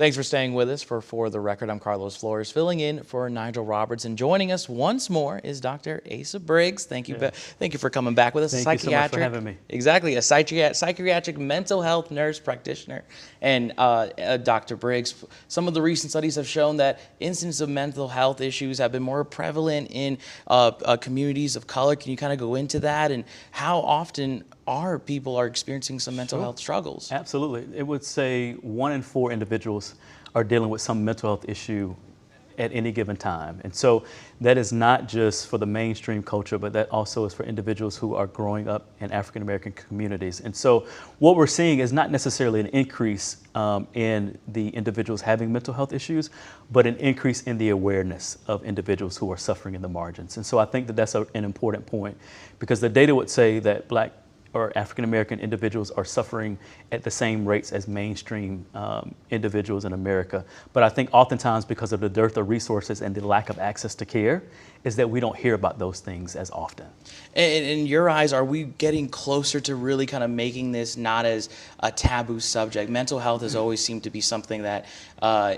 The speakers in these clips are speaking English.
Thanks for staying with us For the Record. I'm Carlos Flores, filling in for Nigel Roberts, and joining us once more is Dr. Asa Briggs. Thank you, thank you for coming back with us. Thank you so much for having me. Exactly, a psychiatric mental health nurse practitioner. And Dr. Briggs, some of the recent studies have shown that incidents of mental health issues have been more prevalent in communities of color. Can you kind of go into that, and how often people are experiencing some mental health struggles? Absolutely. It would say 1 in 4 individuals are dealing with some mental health issue at any given time. And so that is not just for the mainstream culture, but that also is for individuals who are growing up in African American communities. And so what we're seeing is not necessarily an increase in the individuals having mental health issues, but an increase in the awareness of individuals who are suffering in the margins. And so I think that that's an important point, because the data would say that Black or African American individuals are suffering at the same rates as mainstream individuals in America. But I think oftentimes, because of the dearth of resources and the lack of access to care, is that we don't hear about those things as often. And in your eyes, are we getting closer to really kind of making this not as a taboo subject? Mental health has always seemed to be something that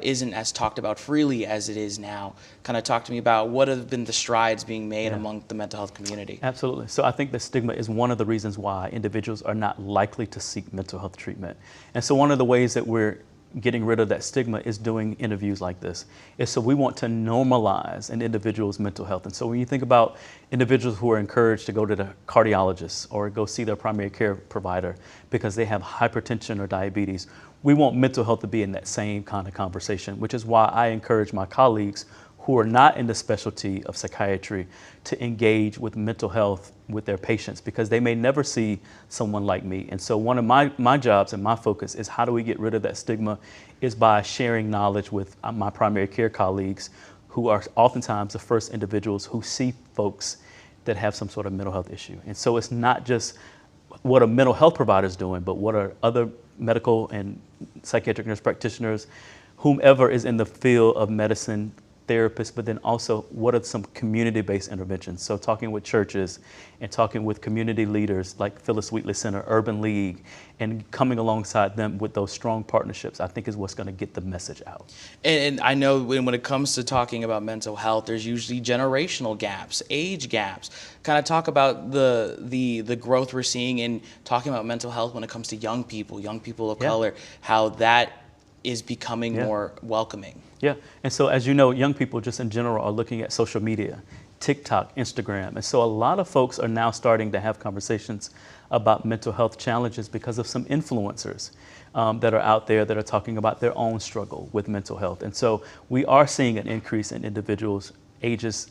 isn't as talked about freely as it is now. Kind of talk to me about what have been the strides being made among the mental health community. Absolutely. So I think the stigma is one of the reasons why individuals are not likely to seek mental health treatment. And so one of the ways that we're getting rid of that stigma is doing interviews like this. So we want to normalize an individual's mental health. And so when you think about individuals who are encouraged to go to the cardiologist or go see their primary care provider because they have hypertension or diabetes, we want mental health to be in that same kind of conversation, which is why I encourage my colleagues who are not in the specialty of psychiatry to engage with mental health with their patients, because they may never see someone like me. And so one of my jobs and my focus is, how do we get rid of that stigma, is by sharing knowledge with my primary care colleagues, who are oftentimes the first individuals who see folks that have some sort of mental health issue. And so it's not just what a mental health provider is doing, but what are other medical and psychiatric nurse practitioners, whomever is in the field of medicine, therapists, but then also what are some community-based interventions. So talking with churches and talking with community leaders like Phyllis Wheatley Center, Urban League, and coming alongside them with those strong partnerships, I think is what's going to get the message out. And I know when it comes to talking about mental health, there's usually generational gaps, age gaps. Kind of talk about the growth we're seeing in talking about mental health when it comes to young people of color, how that is becoming more welcoming. Yeah, and so as you know, young people just in general are looking at social media, TikTok, Instagram. And so a lot of folks are now starting to have conversations about mental health challenges because of some influencers that are out there that are talking about their own struggle with mental health. And so we are seeing an increase in individuals ages,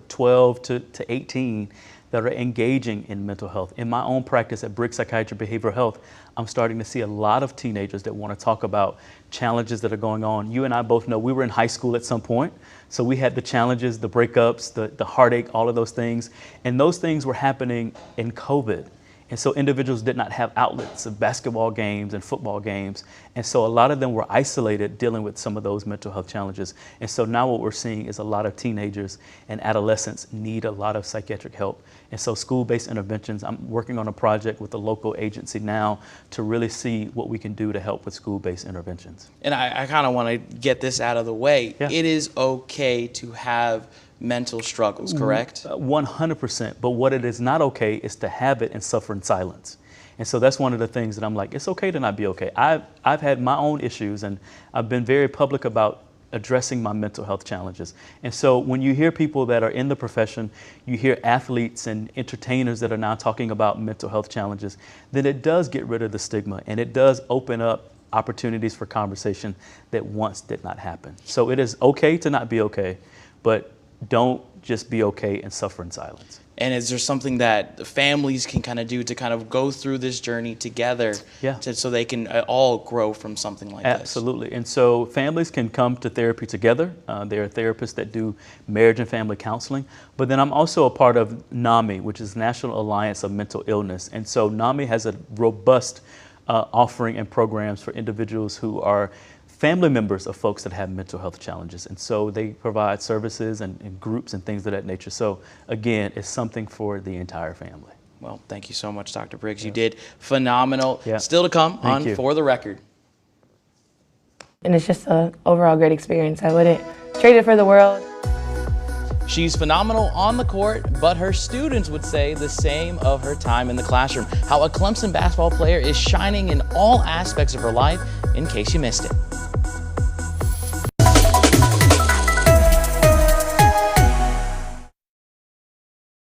12 to 18, that are engaging in mental health. In my own practice at Briggs Psychiatry Behavioral Health, I'm starting to see a lot of teenagers that want to talk about challenges that are going on. You and I both know we were in high school at some point, so we had the challenges, the breakups, the heartache, all of those things, and those things were happening in COVID. And so individuals did not have outlets of basketball games and football games. And so a lot of them were isolated dealing with some of those mental health challenges. And so now what we're seeing is a lot of teenagers and adolescents need a lot of psychiatric help. And so school-based interventions, I'm working on a project with a local agency now to really see what we can do to help with school-based interventions. And I kind of want to get this out of the way. Yeah. It is okay to have mental struggles, correct? 100%. But what it is not okay is to have it and suffer in silence. And so that's one of the things that I'm like, it's okay to not be okay. I've had my own issues, and I've been very public about addressing my mental health challenges. And so when you hear people that are in the profession, you hear athletes and entertainers that are now talking about mental health challenges, then it does get rid of the stigma, and it does open up opportunities for conversation that once did not happen. So it is okay to not be okay, but don't just be okay and suffer in silence. And is there something that families can kind of do to kind of go through this journey together, so they can all grow from something like this? Absolutely. And so families can come to therapy together. There are therapists that do marriage and family counseling. But then I'm also a part of NAMI, which is National Alliance of Mental Illness. And so NAMI has a robust offering and programs for individuals who are family members of folks that have mental health challenges. And so they provide services and groups and things of that nature. So again, it's something for the entire family. Well, thank you so much, Dr. Briggs. You did phenomenal. Still to come on For the Record. and it's just an overall great experience. I wouldn't trade it for the world. She's phenomenal on the court, but her students would say the same of her time in the classroom. How a Clemson basketball player is shining in all aspects of her life, in case you missed it.